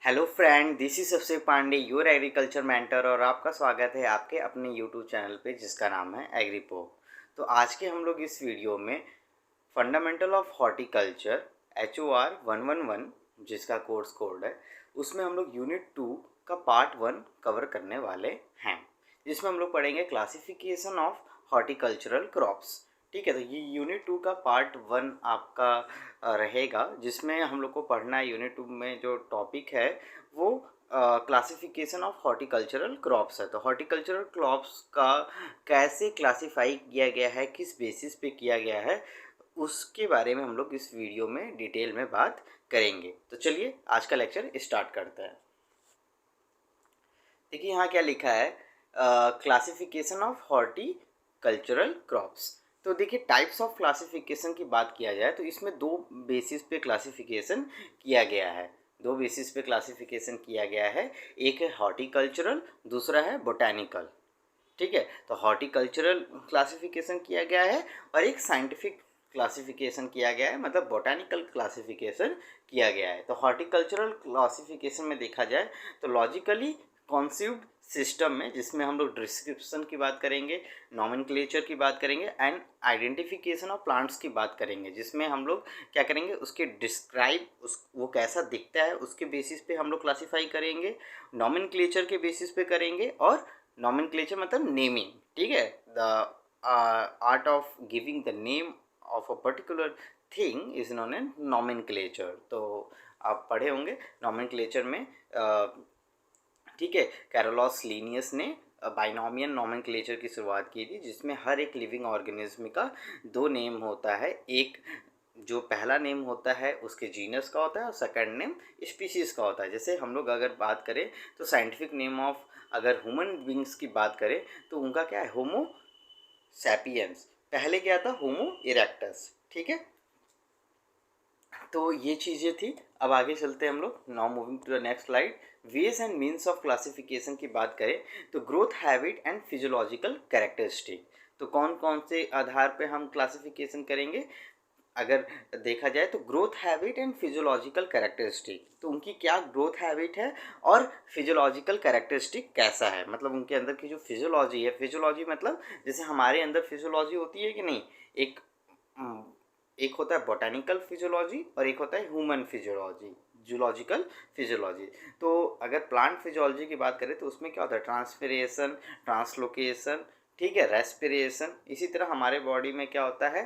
Hello friend, this is Abhishek Pandey, your agriculture mentor. और आपका स्वागत है आपके अपने यूट्यूब चैनल पे जिसका नाम है एग्रीपो। तो आज के हम लोग इस वीडियो में फंडामेंटल ऑफ हॉर्टिकल्चर HOR 111 जिसका कोर्स कोड है, उसमें हम लोग यूनिट 2 का पार्ट 1 कवर करने वाले हैं, जिसमें हम लोग पढ़ेंगे क्लासिफिकेशन ऑफ हॉर्टिकल्चरल क्रॉप्स। ठीक है, तो ये यूनिट 2 का पार्ट 1 आपका रहेगा, जिसमें हम लोग को पढ़ना है। यूनिट 2 में जो टॉपिक है वो क्लासिफिकेशन ऑफ हॉर्टिकल्चरल क्रॉप्स है। तो हॉर्टिकल्चरल क्रॉप्स का कैसे क्लासिफाई किया गया है, किस बेसिस पे किया गया है, उसके बारे में हम लोग इस वीडियो में डिटेल में बात करेंगे। तो चलिए आज का लेक्चर स्टार्ट करते हैं। देखिए यहाँ क्या लिखा है, क्लासिफिकेशन ऑफ हॉर्टिकल्चरल क्रॉप्स। तो देखिए टाइप्स ऑफ क्लासिफिकेशन की बात किया जाए तो इसमें दो बेसिस पे क्लासिफिकेशन किया गया है। दो बेसिस पे क्लासिफिकेशन किया गया है, एक है हॉर्टिकल्चरल, दूसरा है बोटैनिकल। ठीक है, तो हॉर्टिकल्चरल क्लासिफिकेशन किया गया है और एक साइंटिफिक क्लासिफिकेशन किया गया है, मतलब बोटैनिकल क्लासिफिकेशन किया गया है। तो हॉर्टिकल्चरल क्लासिफिकेशन में देखा जाए तो लॉजिकली कॉन्सीव्ड सिस्टम में, जिसमें हम लोग डिस्क्रिप्शन की बात करेंगे, नॉमेनक्लेचर की बात करेंगे एंड आइडेंटिफिकेशन ऑफ प्लांट्स की बात करेंगे, जिसमें हम लोग क्या करेंगे, उसके डिस्क्राइब वो कैसा दिखता है उसके बेसिस पे हम लोग क्लासीफाई करेंगे, नॉमेनक्लेचर के बेसिस पे करेंगे। और नॉमेनक्लेचर मतलब नेमिंग, ठीक है, the art of giving the name of a particular thing is known as nomenclature. तो आप पढ़े होंगे नॉमेनक्लेचर में, ठीक है। कैरोलस लीनियस ने बाइनोमियल नॉमेनक्लेचर की शुरुआत की थी, जिसमें हर एक लिविंग ऑर्गेनिज्म का दो नेम होता है। एक जो पहला नेम होता है उसके जीनस का होता है और सेकंड नेम स्पीशीज़ का होता है। जैसे हम लोग अगर बात करें तो साइंटिफिक नेम ऑफ अगर ह्यूमन बींग्स की बात करें तो उनका क्या है, होमो सैपियंस। पहले क्या था, होमो इरेक्टस। ठीक है, तो ये चीज़ें थी। अब आगे चलते हैं हम लोग। Now moving to the next slide. Ways and means of classification की बात करें तो growth habit and physiological characteristic. तो कौन कौन से आधार पे हम क्लासिफिकेशन करेंगे, अगर देखा जाए तो growth habit and physiological characteristic. तो उनकी क्या ग्रोथ हैबिट है और फिजियोलॉजिकल कैरेक्टरिस्टिक कैसा है, मतलब उनके अंदर की जो फिजियोलॉजी है। फिजियोलॉजी मतलब जैसे हमारे अंदर फिजियोलॉजी होती है कि नहीं, एक एक होता है बोटैनिकल फिजियोलॉजी और एक होता है ह्यूमन फिजियोलॉजी, जूलॉजिकल फिजियोलॉजी। तो अगर प्लांट फिजियोलॉजी की बात करें तो उसमें क्या होता है, ट्रांसपिरेशन, ट्रांसलोकेशन, ठीक है, रेस्पिरेशन। इसी तरह हमारे बॉडी में क्या होता है,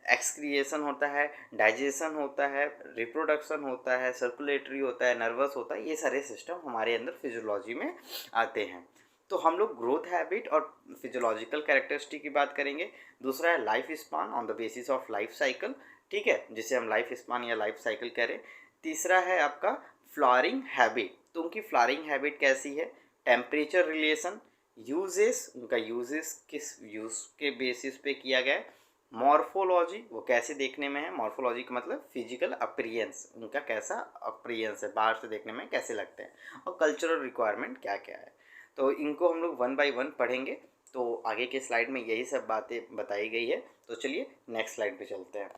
एक्सक्रिएशन होता है, डाइजेशन होता है, रिप्रोडक्शन होता है, सर्कुलेटरी होता है, नर्वस होता है। ये सारे सिस्टम हमारे अंदर फिजियोलॉजी में आते हैं। तो हम लोग ग्रोथ हैबिट और फिजियोलॉजिकल कैरेक्टरिस्टिक की बात करेंगे। दूसरा है life span on the basis of life cycle, ठीक है, जिसे हम लाइफ स्पान या लाइफ साइकिल करें। तीसरा है आपका फ्लावरिंग हैबिट। तो उनकी फ्लावरिंग हैबिट कैसी है, टेम्परेचर रिलेशन, यूजेस, उनका यूजेस किस यूज के बेसिस पे किया गया है, मॉर्फोलॉजी, वो कैसे देखने में है, मॉर्फोलॉजी का मतलब फिजिकल अपीयरेंस, उनका कैसा अपीयरेंस है, बाहर से देखने में कैसे लगते हैं, और कल्चरल रिक्वायरमेंट क्या क्या है। तो इनको हम लोग वन बाय वन पढ़ेंगे। तो आगे के स्लाइड में यही सब बातें बताई गई है। तो चलिए नेक्स्ट स्लाइड पे चलते हैं।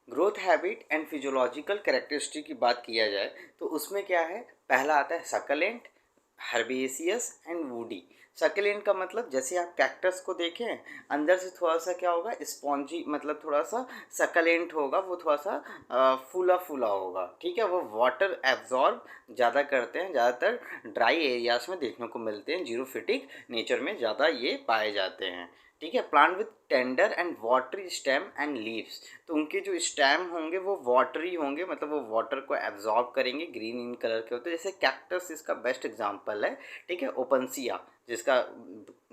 Growth habit and physiological characteristic की बात किया जाए तो उसमें क्या है, पहला आता है succulent, herbaceous and woody. Succulent का मतलब जैसे आप कैक्टस को देखें, अंदर से थोड़ा सा क्या होगा, स्पॉन्जी, मतलब थोड़ा सा सकलेंट होगा, वो थोड़ा सा फूला फूला होगा। ठीक है, वो वाटर एब्जॉर्ब ज़्यादा करते हैं, ज़्यादातर ड्राई एरियाज में देखने को मिलते हैं, जीरोफिटिक नेचर में ज़्यादा ये पाए जाते हैं। ठीक है, plant with tender and watery stem and leaves. तो उनके जो स्टेम होंगे वो वाटरी होंगे, मतलब वो वाटर को एब्जॉर्ब करेंगे, ग्रीन इन कलर के होते हैं। जैसे कैक्टस इसका बेस्ट एग्जांपल है, ठीक है, ओपनसिया, जिसका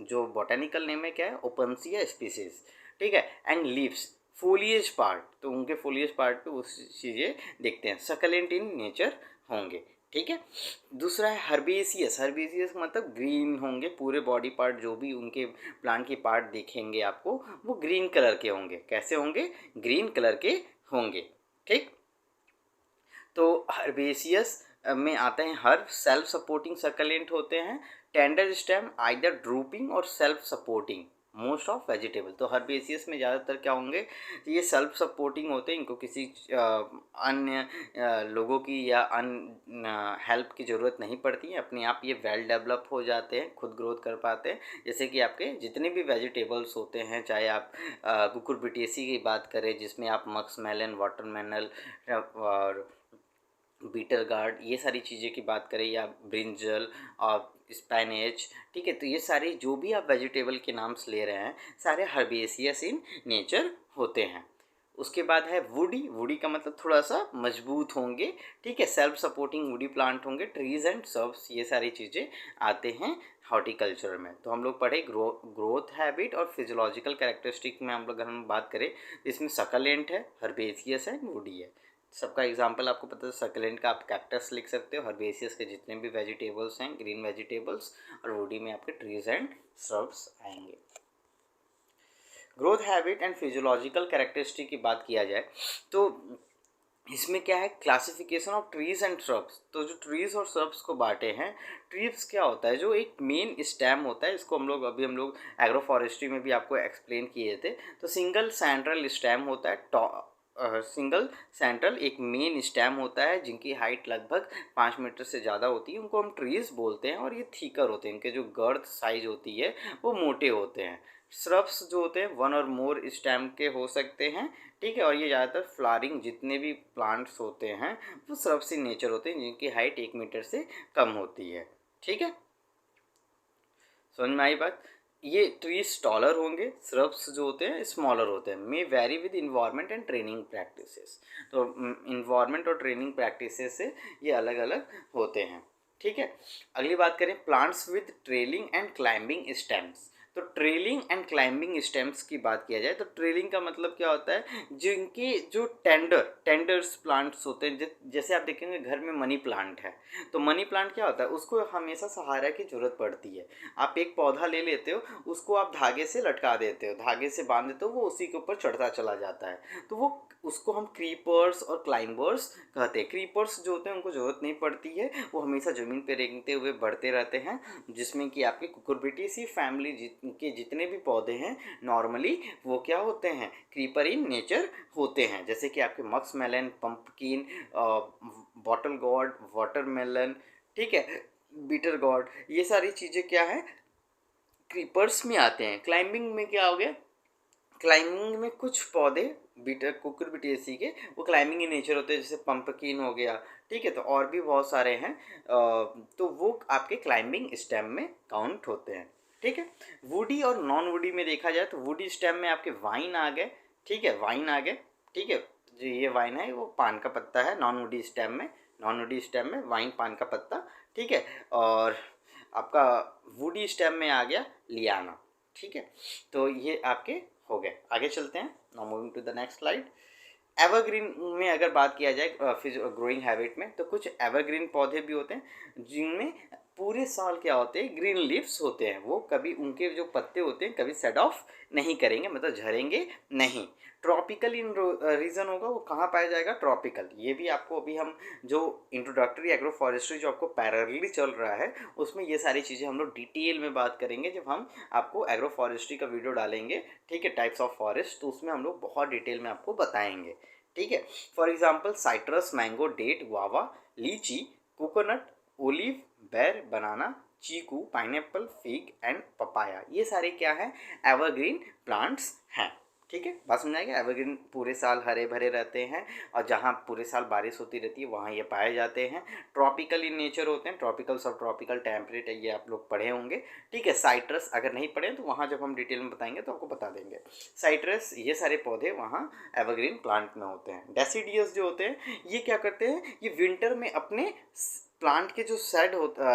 जो बॉटेनिकल नेम है क्या है, ओपनसिया स्पीसीज। ठीक है, एंड लीव्स, फोलिएज पार्ट, तो उनके फोलिएज पार्ट पे वो चीज़ें देखते हैं, सकलेंट इन नेचर होंगे। ठीक है, दूसरा है हर्बेसियस। हर्बेसियस मतलब ग्रीन होंगे, पूरे बॉडी पार्ट जो भी उनके प्लांट की पार्ट दिखेंगे आपको वो ग्रीन कलर के होंगे। कैसे होंगे, ग्रीन कलर के होंगे। ठीक, तो हर्बेसियस में आते हैं हर्ब, सेल्फ सपोर्टिंग सकलेंट होते हैं। टेंडर स्टेम आइदर ड्रूपिंग और self supporting, most of vegetable. तो हर्बेसियस में ज़्यादातर क्या होंगे, ये सेल्फ सपोर्टिंग होते हैं, इनको किसी अन्य लोगों की या अन्य हेल्प की ज़रूरत नहीं पड़ती है, अपने आप ये वेल डेवलप हो जाते हैं, खुद ग्रोथ कर पाते हैं। जैसे कि आपके जितने भी वेजिटेबल्स होते हैं, चाहे आप कुकुरबिटेसी की बात करें जिसमें आप मस्कमेलन, वाटरमेलन और बीटर गार्ड ये सारी चीज़ें की बात करें, या ब्रिंजल और स्पैनेच, ठीक है, तो ये सारे जो भी आप वेजिटेबल के नाम्स ले रहे हैं सारे हर्बेसियस इन नेचर होते हैं। उसके बाद है वुडी। वुडी का मतलब थोड़ा सा मजबूत होंगे, ठीक है, सेल्फ सपोर्टिंग वुडी प्लांट होंगे। ट्रीज एंड सर्ब्स ये सारी चीज़ें आते हैं हॉर्टिकल्चर में। तो हम लोग पढ़े ग्रोथ हैबिट और फिजियोलॉजिकल कैरेक्टरिस्टिक में हम लोग अगर हम बात करें, इसमें सकलेंट है, हर्बेसियस है, वुडी है। सबका एग्जांपल आपको पता है, सकलेंट का आप कैक्टस लिख सकते हो, हर्बेसियस के जितने भी वेजिटेबल्स हैं ग्रीन वेजिटेबल्स, और वुडी में आपके ट्रीज एंड श्रब्स आएंगे। Growth habit and physiological characteristic की बात किया जाए तो इसमें क्या है, classification of trees and shrubs. तो जो ट्रीज और श्रब्स को बांटे हैं, ट्रीज क्या होता है, जो एक मेन स्टेम होता है, इसको हम लोग एग्रो फॉरेस्ट्री में भी आपको एक्सप्लेन किए थे। तो सिंगल सेंट्रल स्टेम होता है, सिंगल सेंट्रल एक मेन स्टेम होता है जिनकी हाइट लगभग 5 मीटर से ज़्यादा होती है, उनको हम ट्रीज बोलते हैं, और ये थीकर होते हैं, इनके जो गर्थ साइज होती है वो मोटे होते हैं। श्रब्स जो होते हैं वन और मोर स्टेम के हो सकते हैं, ठीक है, और ये ज़्यादातर फ्लावरिंग जितने भी प्लांट्स होते हैं वो श्रब्स इन नेचर होते हैं जिनकी हाइट 1 मीटर से कम होती है, ठीक है, समझ में आई बात। ये ट्रीज टॉलर होंगे, श्रब्स जो होते हैं स्मॉलर होते हैं। May vary with environment and training practices. तो इन्वायरमेंट और ट्रेनिंग प्रैक्टिसेस से ये अलग अलग होते हैं, ठीक है। अगली बात करें, plants with trailing and climbing stems. तो ट्रेलिंग एंड क्लाइंबिंग स्टेम्स की बात किया जाए तो ट्रेलिंग का मतलब क्या होता है, जिनके जो टेंडर्स प्लांट्स होते हैं, जैसे आप देखेंगे घर में मनी प्लांट है, तो मनी प्लांट क्या होता है, उसको हमेशा सहारा की जरूरत पड़ती है। आप एक पौधा ले लेते हो, उसको आप धागे से लटका देते हो, धागे से बांध देते हो, वो उसी के ऊपर चढ़ता चला जाता है, तो वो उसको हम क्रीपर्स और क्लाइंबर्स कहते हैं। क्रीपर्स जो होते हैं उनको ज़रूरत नहीं पड़ती है, वो हमेशा ज़मीन पे रेंगते हुए बढ़ते रहते हैं, जिसमें कि आपकी कुकुरबिटेसी फैमिली के जितने भी पौधे हैं नॉर्मली वो क्या होते हैं, क्रीपर इन नेचर होते हैं। जैसे कि आपके muskmelon, pumpkin, bottle God, watermelon, ठीक है, बीटर गॉड, ये सारी चीज़ें क्या है, क्रीपर्स में आते हैं। क्लाइंबिंग में क्या हो गया, क्लाइंबिंग में कुछ पौधे बीटर कुकुरबिटेसी के वो क्लाइंबिंग इन नेचर होते हैं, जैसे पंपकिन हो गया, ठीक है, तो और भी बहुत सारे हैं, तो वो आपके क्लाइंबिंग स्टेम में काउंट होते हैं, ठीक है। वुडी और नॉन वुडी में देखा जाए तो वुडी स्टेम में आपके वाइन आ गए, ठीक है, वाइन आ गए, ठीक है, जो ये वाइन है वो पान का पत्ता है नॉन वुडी स्टेम में, नॉन वुडी स्टेम में वाइन पान का पत्ता, ठीक है, और आपका वुडी स्टेम में आ गया लियाना, ठीक है। तो ये आपके हो गए। आगे चलते हैं, now moving to the next slide. Evergreen में अगर बात किया जाए फिर ग्रोइंग हैबिट में, तो कुछ एवरग्रीन पौधे भी होते हैं जिनमें पूरे साल क्या होते हैं, ग्रीन लीव्स होते हैं, वो कभी उनके जो पत्ते होते हैं कभी सेट ऑफ नहीं करेंगे, मतलब झरेंगे नहीं। ट्रॉपिकल इन रीजन होगा, वो कहाँ पाया जाएगा, ट्रॉपिकल। ये भी आपको अभी हम जो इंट्रोडक्टरी एग्रो फॉरेस्ट्री जो आपको पैरेलली चल रहा है उसमें ये सारी चीज़ें हम लोग डिटेल में बात करेंगे जब हम आपको एग्रो फॉरेस्ट्री का वीडियो डालेंगे, ठीक है, टाइप्स ऑफ फॉरेस्ट, तो उसमें हम लोग बहुत डिटेल में आपको बताएंगे, ठीक है। For example citrus, mango, date, guava, litchi, coconut, olive, ber, banana, chikoo, pineapple, fig and papaya, ये सारे क्या है, एवरग्रीन प्लांट्स हैं, ठीक है। बात समझ आएगा, एवरग्रीन पूरे साल हरे भरे रहते हैं और जहाँ पूरे साल बारिश होती रहती है वहाँ ये पाए जाते हैं। ट्रॉपिकल इन नेचर होते हैं, ट्रॉपिकल सब ट्रॉपिकल टेम्परेट है, ये आप लोग पढ़े होंगे, ठीक है। साइट्रस अगर नहीं पढ़े तो वहाँ जब हम डिटेल में बताएंगे तो आपको बता देंगे। साइट्रस ये सारे पौधे वहाँ एवरग्रीन प्लांट में होते हैं। डेसिडियस जो होते हैं ये क्या करते हैं, ये विंटर में अपने प्लांट के जो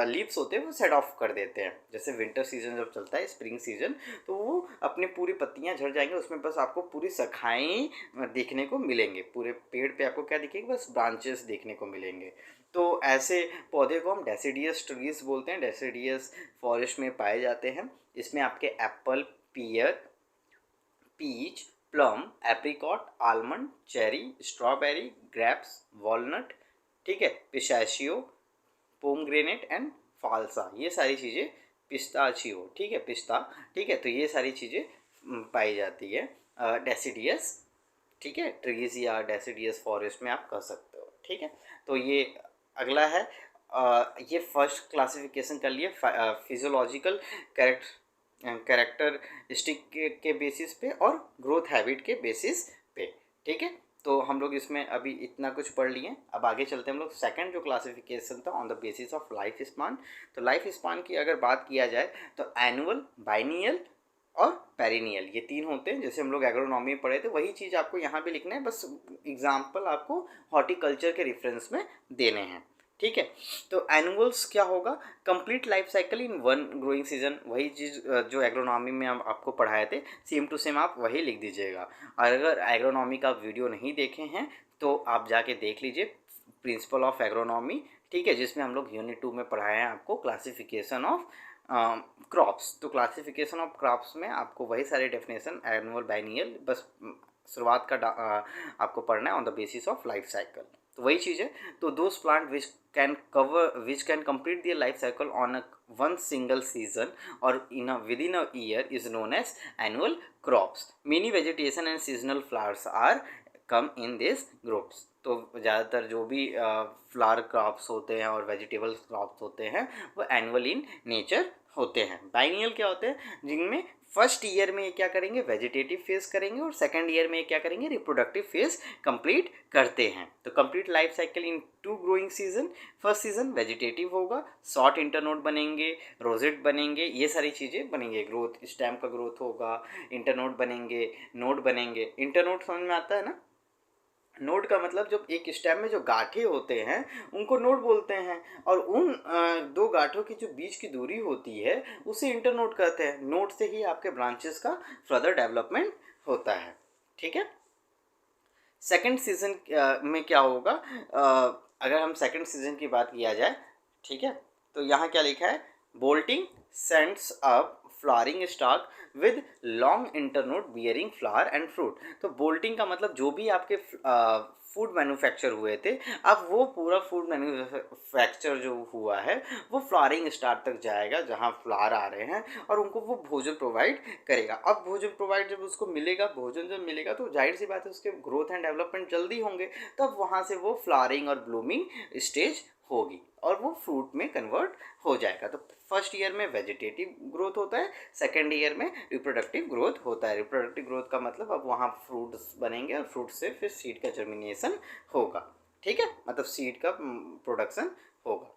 लीव्स होते हैं वो सेड ऑफ कर देते हैं। जैसे विंटर सीजन जब चलता है, स्प्रिंग सीजन, तो वो अपने पूरी पत्तियां झड़ जाएंगे, उसमें बस आपको पूरी शाखाएं देखने को मिलेंगे, पूरे पेड़ पे आपको क्या दिखेंगे, बस ब्रांचेस देखने को मिलेंगे। तो ऐसे पौधे को हम डेसिडियस ट्रीज बोलते हैं, डेसिडियस फॉरेस्ट में पाए जाते हैं। इसमें आपके apple, pear, peach, plum, apricot, almond, cherry, strawberry, grapes, walnut, ठीक है, पिस्ताशियो, पोमग्रेनेट एंड फालसा, ये सारी चीज़ें पिस्ताचियो, ठीक है, पिस्ता, ठीक है। तो ये सारी चीज़ें पाई जाती है डेसिडियस, ठीक है, ट्रीज या डेसिडियस फॉरेस्ट में आप कह सकते हो, ठीक है। तो ये अगला है, ये फर्स्ट क्लासिफिकेशन कर लिए फिजियोलॉजिकल कैरेक्टरिस्टिक के बेसिस पे और ग्रोथ हैबिट के बेसिस पे, ठीक है। तो हम लोग इसमें अभी इतना कुछ पढ़ लिए। अब आगे चलते हैं हम लोग सेकंड जो क्लासिफिकेशन था on the basis of life span. तो लाइफ स्पान की अगर बात किया जाए तो एनुअल, बाइनियल और पेरिनियल, ये तीन होते हैं। जैसे हम लोग एग्रोनॉमी में पढ़े थे वही चीज़ आपको यहाँ भी लिखना है, बस एग्जाम्पल आपको हॉर्टिकल्चर के रेफरेंस में देने हैं, ठीक है। तो एनुअल्स क्या होगा, complete life cycle in one growing season, वही चीज़ जो एग्रोनॉमी में हम आपको पढ़ाए थे सेम टू सेम आप वही लिख दीजिएगा। और अगर एग्रोनॉमी का वीडियो नहीं देखे हैं तो आप जाके देख लीजिए, प्रिंसिपल ऑफ एग्रोनॉमी, ठीक है, जिसमें हम लोग यूनिट 2 में पढ़ाए हैं आपको क्लासिफिकेशन ऑफ क्रॉप्स। तो क्लासिफिकेशन ऑफ क्रॉप्स में आपको वही सारे डेफिनेशन एनुअल, बाइनियल, बस शुरुआत का आपको पढ़ना है on the basis of life cycle. तो वही चीज़ है। तो those plant which can complete their life cycle on a one single season और within a year is known as annual crops. Many vegetation and seasonal flowers are come in this groups. तो ज़्यादातर जो भी flower crops होते हैं और vegetable crops होते हैं वो एनुअल इन नेचर होते हैं। बाइनियल क्या होते हैं, जिनमें फर्स्ट ईयर में ये क्या करेंगे, वेजिटेटिव फेज करेंगे और सेकंड ईयर में ये क्या करेंगे, रिप्रोडक्टिव फेज कंप्लीट करते हैं। तो complete life cycle in 2 growing season, first season vegetative होगा, शॉर्ट इंटरनोड बनेंगे, रोजेट बनेंगे, ये सारी चीज़ें बनेंगे, ग्रोथ स्टेम का ग्रोथ होगा, इंटरनोड बनेंगे, नोड बनेंगे। इंटरनोड समझ में आता है ना, नोड का मतलब जब एक स्टेम में जो गांठें होते हैं उनको नोड बोलते हैं, और उन दो गांठों की जो बीच की दूरी होती है उसे इंटरनोड कहते हैं। नोड से ही आपके ब्रांचेस का फर्दर डेवलपमेंट होता है, ठीक है। सेकंड सीजन में क्या होगा, अगर हम सेकंड सीजन की बात किया जाए, ठीक है, तो यहाँ क्या लिखा है, bolting sends up flowering stock with long internode bearing flower and fruit. तो बोल्टिंग का मतलब जो भी आपके फूड मैन्युफैक्चर हुए थे, अब वो पूरा फूड मैन्युफैक्चर जो हुआ है वो फ्लावरिंग स्टार्ट तक जाएगा जहाँ फ्लावर आ रहे हैं, और उनको वो भोजन प्रोवाइड करेगा। अब भोजन प्रोवाइड जब उसको मिलेगा, भोजन जब मिलेगा तो जाहिर सी बात है उसके ग्रोथ एंड डेवलपमेंट जल्दी होंगे, तब वहाँ से वो फ्लावरिंग और ब्लूमिंग स्टेज होगी और वो फ्रूट में कन्वर्ट हो जाएगा। तो फर्स्ट ईयर में वेजिटेटिव ग्रोथ होता है, सेकेंड ईयर में रिप्रोडक्टिव ग्रोथ होता है। रिप्रोडक्टिव ग्रोथ का मतलब अब वहाँ फ्रूट्स बनेंगे और फ्रूट से फिर सीड का जर्मिनेशन होगा, ठीक है, मतलब सीड का प्रोडक्शन होगा,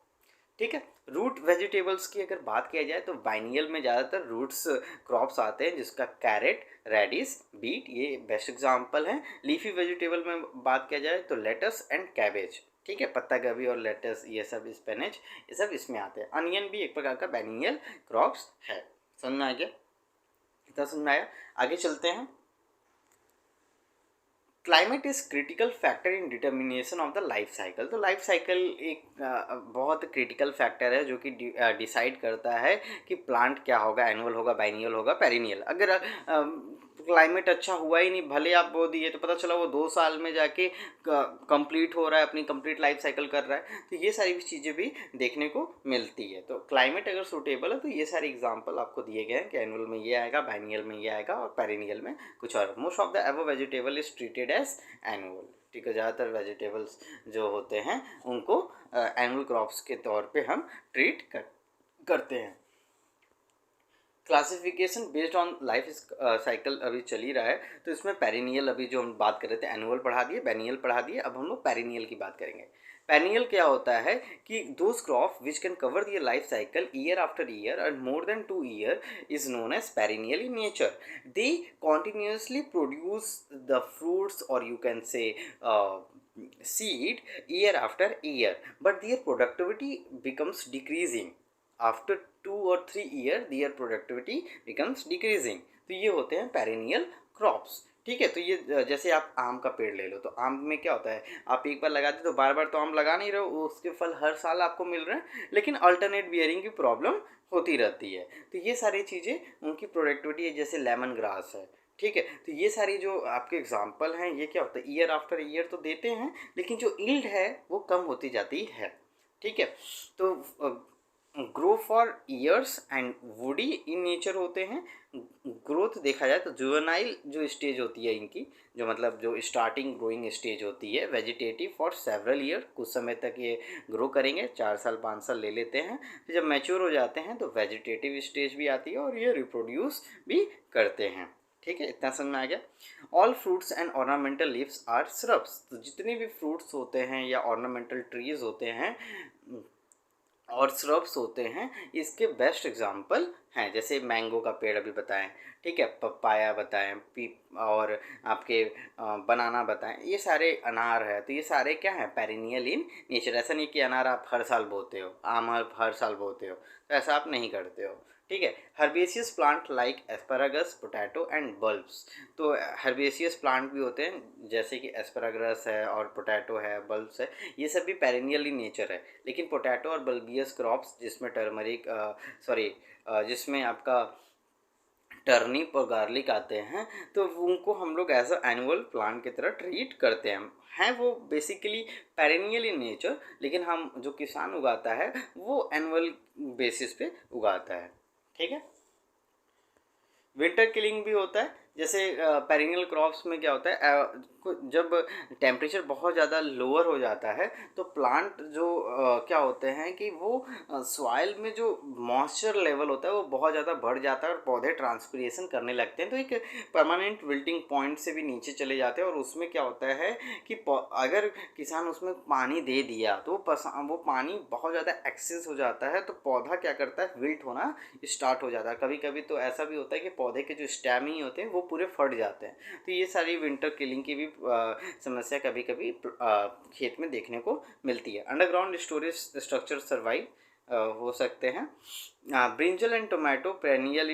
ठीक है। रूट वेजिटेबल्स की अगर बात किया जाए तो बाइनियल में ज़्यादातर रूट्स क्रॉप्स आते हैं, जिसका कैरेट, रेडिस, बीट ये बेस्ट एग्जांपल हैं। लीफी वेजिटेबल में बात किया जाए तो लेटस एंड कैबेज, ठीक है, पत्ता गोभी और लेटस, ये सब स्पेनिच, ये सब इसमें आते हैं। अनियन भी एक प्रकार का बाइनियल क्रॉप्स है। समझ में आ गया, इतना समझ में आया। आगे चलते हैं। Climate is critical factor in determination of the life cycle. तो लाइफ साइकिल एक बहुत क्रिटिकल फैक्टर है जो कि डिसाइड करता है कि प्लांट क्या होगा, एनुअल होगा, बाइनियल होगा, पेरिनियल। अगर क्लाइमेट अच्छा हुआ ही नहीं, भले आप बो दिए तो पता चला वो 2 साल में जाके कंप्लीट हो रहा है, अपनी कंप्लीट लाइफ साइकिल कर रहा है, तो ये सारी चीज़ें भी देखने को मिलती है। तो क्लाइमेट अगर सूटेबल है तो ये सारे एग्जाम्पल आपको दिए गए हैं कि एनुअल में ये आएगा, बाइनियल में ये आएगा और पेरिनियल में कुछ और। Most of the above vegetable is treated as annual, ठीक है, ज़्यादातर वेजिटेबल्स जो होते हैं उनको एनुअल क्रॉप्स के तौर पे हम ट्रीट करते हैं। Classification based on life cycle अभी चल ही रहा है, तो इसमें पेरिनियल, अभी जो हम बात कर रहे थे एनुअल पढ़ा दिए, बेनियल पढ़ा दिए, अब हम लोग पेरिनियल की बात करेंगे। पेरिनियल क्या होता है कि those crop which can cover their life cycle year after year and more than 2 year is known as perennial in nature. They continuously produce the fruits और you can say seed year after year, but their productivity becomes decreasing after 2 or 3 year, their productivity becomes decreasing। तो ये होते हैं perennial crops, ठीक है। तो ये जैसे आप आम का पेड़ ले लो, तो आम में क्या होता है, आप एक बार लगाते तो बार बार तो आम लगा नहीं रहे हो, उसके फल हर साल आपको मिल रहे हैं, लेकिन अल्टरनेट बियरिंग की प्रॉब्लम होती रहती है। तो ये सारी चीज़ें उनकी प्रोडक्टिविटी है, जैसे लेमन ग्रास है, ठीक है। तो ये सारी जो आपके एग्जाम्पल हैं, ये क्या होता है, ईयर आफ्टर ईयर तो देते हैं, लेकिन जो ईल्ड है वो कम होती जाती है, ठीक है। तो grow for years and woody in nature होते हैं। ग्रोथ देखा जाए तो जुवेनाइल जो स्टेज होती है इनकी, जो मतलब जो स्टार्टिंग ग्रोइंग स्टेज होती है, वेजिटेटिव फॉर सेवरल ईयर, कुछ समय तक ये ग्रो करेंगे, 4 साल 5 साल ले लेते हैं। फिर जब मैच्योर हो जाते हैं तो वेजिटेटिव स्टेज भी आती है और ये रिप्रोड्यूस भी करते हैं। ठीक है, इतना समझ में आ गया। All fruits and ornamental leaves are shrubs, तो जितने भी फ्रूट्स होते हैं या ऑर्नामेंटल ट्रीज होते हैं और श्रब्स होते हैं, इसके बेस्ट एग्जांपल हैं, जैसे मैंगो का पेड़ अभी बताएं, ठीक है, पपाया बताएं, और आपके बनाना बताएं, ये सारे अनार है, तो ये सारे क्या हैं, पेरिनियल इन नेचर। ऐसा नहीं कि अनार आप हर साल बोते हो, आम आप हर साल बोते हो, तो ऐसा आप नहीं करते हो। ठीक है, herbaceous plant like asparagus, potato and bulbs, तो हर्बेसियस प्लांट भी होते हैं जैसे कि एस्परागस है और पोटैटो है, बल्ब्स है, ये सब भी पेरिनियल इन नेचर है। लेकिन पोटैटो और बल्बियस क्रॉप्स जिसमें टर्मरिक जिसमें आपका टर्निप और गार्लिक आते हैं, तो उनको हम लोग एज अ एनुअल प्लांट की तरह ट्रीट करते हैं वो बेसिकली पेरेनियल इन नेचर, लेकिन हम जो किसान उगाता है वो एनुअल बेसिस पे उगाता है। ठीक है, विंटर किलिंग भी होता है, जैसे पेरिनियल क्रॉप्स में क्या होता है, जब टेम्परेचर बहुत ज़्यादा लोअर हो जाता है तो प्लांट जो क्या होते हैं कि वो सॉइल में जो मॉइस्चर लेवल होता है वो बहुत ज़्यादा बढ़ जाता है और पौधे ट्रांसपिरेशन करने लगते हैं, तो एक परमानेंट विल्टिंग पॉइंट से भी नीचे चले जाते हैं। और उसमें क्या होता है कि अगर किसान उसमें पानी दे दिया तो वो पानी बहुत ज़्यादा एक्सेस हो जाता है, तो पौधा क्या करता है, विल्ट होना स्टार्ट हो जाता है। कभी कभी तो ऐसा भी होता है कि पौधे के जो स्टेम ही होते हैं वो पूरे फट जाते हैं। तो ये सारी विंटर किलिंग की भी समस्या कभी कभी खेत में देखने को मिलती है। अंडरग्राउंड स्टोरेज स्ट्रक्चर सर्वाइव हो सकते हैं। Brinjal and tomato perennial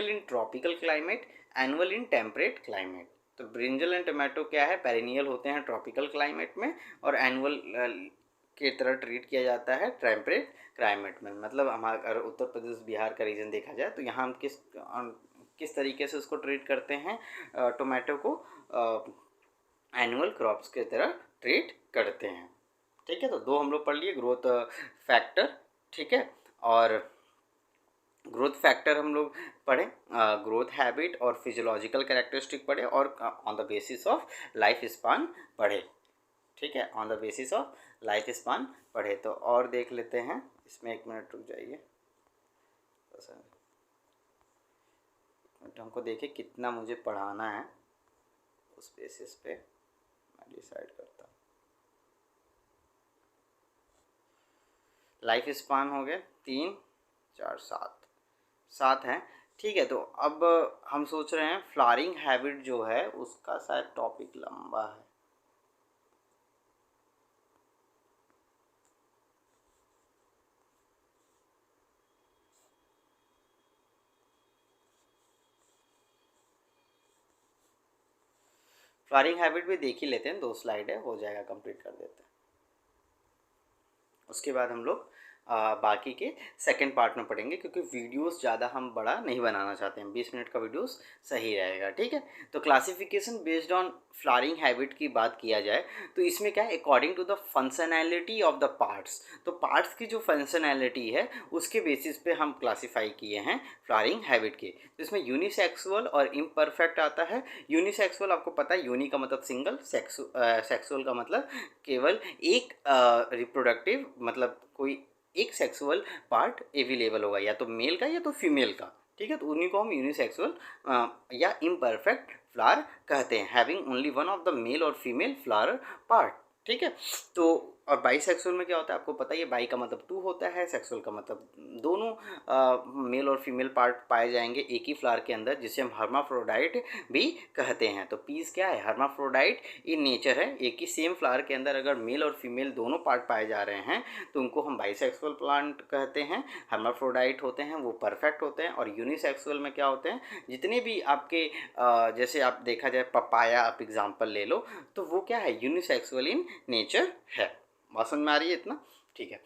in tropical climate, annual in temperate climate. तो ब्रिंजल एंड टोमेटो क्या है, पेरिनियल होते हैं ट्रॉपिकल क्लाइमेट में और एनुअल की तरह ट्रीट किया जाता है टेम्परेट क्लाइमेट में। मतलब हमारा अगर उत्तर प्रदेश बिहार का रीजन देखा जाए तो यहाँ हम किस तरीके से उसको ट्रीट करते हैं, टोमेटो को एनुअल क्रॉप्स की तरह ट्रीट करते हैं। ठीक है, तो दो हम लोग पढ़ लिए, ग्रोथ फैक्टर, ठीक है, और ग्रोथ फैक्टर हम लोग पढ़े, ग्रोथ हैबिट और फिजियोलॉजिकल कैरेक्टरिस्टिक पढ़े, और on the basis of life span पढ़े। ठीक है, on the basis of life span पढ़े। तो और देख लेते हैं इसमें, 1 मिनट रुक जाइए, बस हमको देखिए कितना मुझे पढ़ाना है, उस बेसिस पे मैं डिसाइड करता हूँ। लाइफ स्पान हो गए 3 4 7 हैं। ठीक है, तो अब हम सोच रहे हैं फ्लावरिंग हैबिट जो है उसका शायद टॉपिक लंबा है। फ्लावरिंग हैबिट भी देख ही लेते हैं, 2 स्लाइड है, हो जाएगा, कंप्लीट कर देते हैं। उसके बाद हम लोग बाकी के सेकंड पार्ट में पढ़ेंगे, क्योंकि वीडियोस ज़्यादा हम बड़ा नहीं बनाना चाहते हैं, 20 मिनट का वीडियोस सही रहेगा। ठीक है, तो classification based on flowering habit की बात किया जाए तो इसमें क्या है, according to the functionality of the parts, तो पार्ट्स की जो फंक्शनैलिटी है उसके बेसिस पे हम क्लासीफाई किए हैं फ्लावरिंग हैबिट के। तो इसमें यूनिसेक्सुअल और इम्परफेक्ट आता है। यूनिसेक्सुअल आपको पता है, यूनि का मतलब सिंगल, सेक्सुअल का मतलब केवल एक रिप्रोडक्टिव, मतलब कोई एक सेक्सुअल पार्ट अवेलेबल होगा, या तो मेल का या तो फीमेल का। ठीक है, तो उन्हीं को हम यूनिसेक्सुअल या इम्परफेक्ट फ्लावर कहते हैं, having only one of the male और फीमेल फ्लावर पार्ट। ठीक है, तो और बाईसेक्सुअल में क्या होता है आपको पता ही है, बाई का मतलब 2 होता है, सेक्सुअल का मतलब दोनों मेल और फीमेल पार्ट पाए जाएंगे एक ही फ्लावर के अंदर, जिसे हम हर्माफ्रोडाइट भी कहते हैं। तो पीस क्या है, हर्माफ्रोडाइट इन नेचर है, एक ही सेम फ्लावर के अंदर अगर मेल और फीमेल दोनों पार्ट पाए जा रहे हैं तो उनको हम बाईसेक्सुअल प्लांट कहते हैं। हर्माफ्रोडाइट होते हैं वो परफेक्ट होते हैं। और यूनिसेक्सुअल में क्या होते हैं, जितने भी आपके जैसे आप देखा जाए पपाया आप एग्जाम्पल ले लो, तो वो क्या है, यूनिसेक्सुअल इन नेचर है। बात समझ में आ रही है इतना? ठीक है,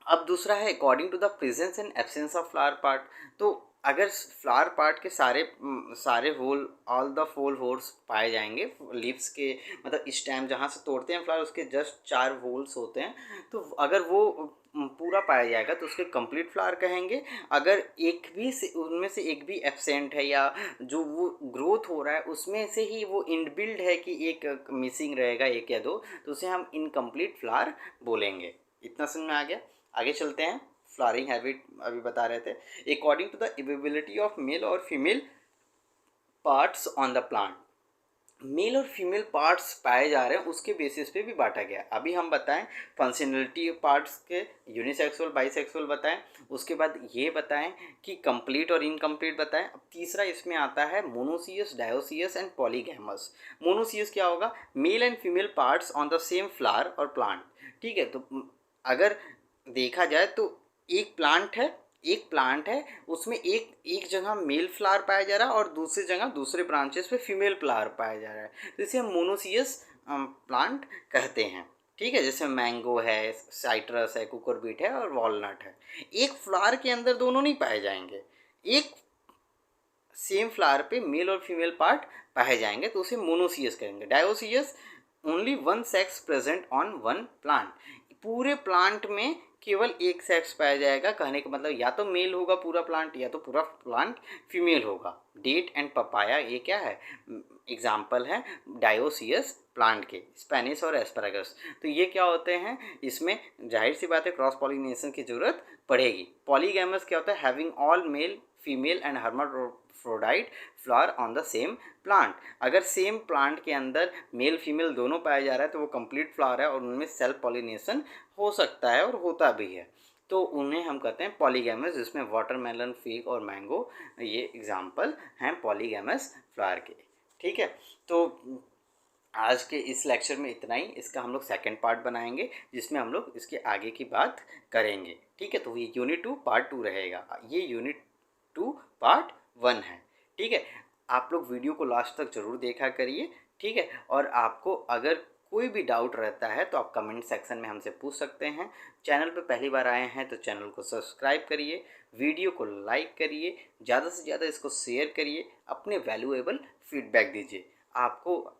अब दूसरा है according to the presence and absence of flower part. तो अगर फ्लावर पार्ट के सारे whorl all the four whorls पाए जाएंगे लीव्स के, मतलब स्टेम जहाँ से तोड़ते हैं फ्लावर उसके जस्ट 4 होल्स होते हैं, तो अगर वो पूरा पाया जाएगा तो उसके कंप्लीट फ्लावर कहेंगे। अगर एक भी से उनमें से एक भी एब्सेंट है या जो वो ग्रोथ हो रहा है उसमें से ही वो इनबिल्ड है कि एक मिसिंग रहेगा, एक या दो, तो उसे हम इनकम्प्लीट फ्लावर बोलेंगे। इतना समझ में आ गया। आगे चलते हैं। फ्लावरिंग हैबिट अभी बता रहे थे। According to the availability of male और female parts on the plant, male और फीमेल पार्ट्स पाए जा रहे हैं उसके बेसिस पे भी बांटा गया। अभी हम बताएं फंक्शनलिटी पार्ट्स के, यूनिसेक्सुअल बाइसेक्सुअल बताएं, उसके बाद ये बताएं कि कंप्लीट और इनकम्प्लीट बताएं। अब तीसरा इसमें आता है monoecious, dioecious and polygamous. Monoecious क्या होगा? Male and female parts on the same flower और प्लांट। ठीक है, तो अगर देखा जाए तो एक प्लांट है उसमें एक जगह मेल फ्लावर पाया जा रहा है और दूसरी जगह दूसरे ब्रांचेस पे फीमेल फ्लावर पाया जा रहा है, तो इसे हम मोनोसियस प्लांट कहते हैं। ठीक है, जैसे मैंगो है, साइट्रस है, कुकुरबीट है और वॉलनट है। एक फ्लावर के अंदर दोनों नहीं पाए जाएंगे, एक सेम फ्लावर पे मेल और फीमेल पार्ट पाए जाएंगे तो उसे मोनोसियस कहेंगे। Dioecious, only one sex present on one plant, पूरे प्लांट में केवल एक सेक्स पाया जाएगा। कहने का मतलब या तो मेल होगा पूरा प्लांट या तो पूरा प्लांट फीमेल होगा। डेट एंड पपाया ये क्या है? एग्जाम्पल है डायोसियस प्लांट के, स्पेनिश और एस्परागस। तो ये क्या होते हैं? इसमें जाहिर सी बात है क्रॉस पॉलिनेशन की जरूरत पड़ेगी। पॉलीगैमस क्या होता है? Having all male female and hermaphrodite flower on the same plant. अगर सेम प्लांट के अंदर मेल फीमेल दोनों पाया जा रहा है तो वो कंप्लीट फ्लावर है और उनमें सेल्फ पॉलिनेशन हो सकता है और होता भी है, तो उन्हें हम कहते हैं पॉलीगैमस, जिसमें वाटरमेलन, फिग और मैंगो ये एग्जाम्पल हैं पॉलीगैमस फ्लावर के। ठीक है, तो आज के इस लेक्चर में इतना ही। इसका हम लोग सेकंड पार्ट बनाएंगे जिसमें हम लोग इसके आगे की बात करेंगे। ठीक है, तो ये यूनिट 2 पार्ट 2 रहेगा, ये यूनिट 2 पार्ट 1 है। ठीक है, आप लोग वीडियो को लास्ट तक ज़रूर देखा करिए। ठीक है, और आपको अगर कोई भी डाउट रहता है तो आप कमेंट सेक्शन में हमसे पूछ सकते हैं। चैनल पर पहली बार आए हैं तो चैनल को सब्सक्राइब करिए, वीडियो को लाइक करिए, ज़्यादा से ज़्यादा इसको शेयर करिए, अपने वैल्यूएबल फीडबैक दीजिए। आपको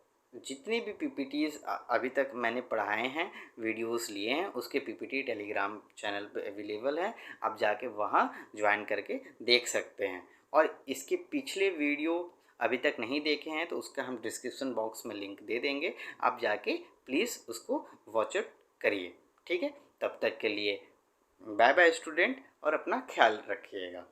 जितनी भी पीपीटीज अभी तक मैंने पढ़ाए हैं, वीडियोस लिए हैं, उसके पीपीटी टेलीग्राम चैनल पे अवेलेबल है, आप जाके वहाँ ज्वाइन करके देख सकते हैं। और इसके पिछले वीडियो अभी तक नहीं देखे हैं तो उसका हम डिस्क्रिप्शन बॉक्स में लिंक दे देंगे, आप जाके प्लीज़ उसको वॉच आउट करिए। ठीक है, तब तक के लिए बाय बाय स्टूडेंट, और अपना ख्याल रखिएगा।